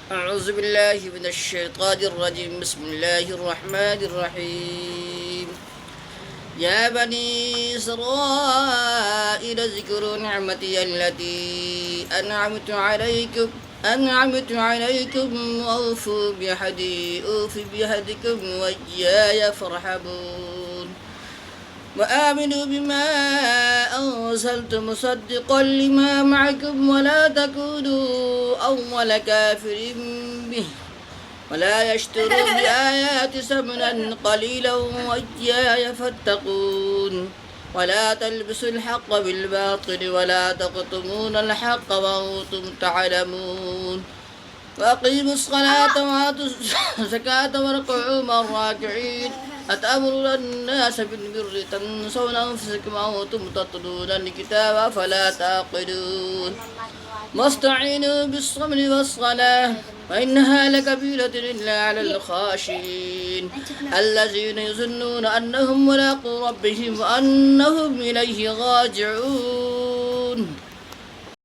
أعوذ بالله من الشيطان الرجيم. بسم الله الرحمن الرحيم. يا بني إسرائيل اذكروا نعمتي التي أنعمت عليكم وأوفوا بحدكم وإياي فارهبون. وآمنوا بما أنزلت مصدقا لما معكم ولا تكونوا أول كافر به ولا يشتروا بآيات ثمنا قليلا وإياي فاتقون. ولا تلبسوا الحق بالباطل ولا تكتمون الحق وأنتم تعلمون. وأقيموا الصلاة وآتوا الزكاة واركعوا مع الراكعين. أتأمرون الناس بالبر تنسون أنفسكم وأنتم تتلون الكتاب أفلا تعقلون. واستعينوا بالصبر والصلاة وإنها لكبيرة إلا على الخاشعين الذين يظنون أنهم ملاقو ربهم وأنهم إليه راجعون.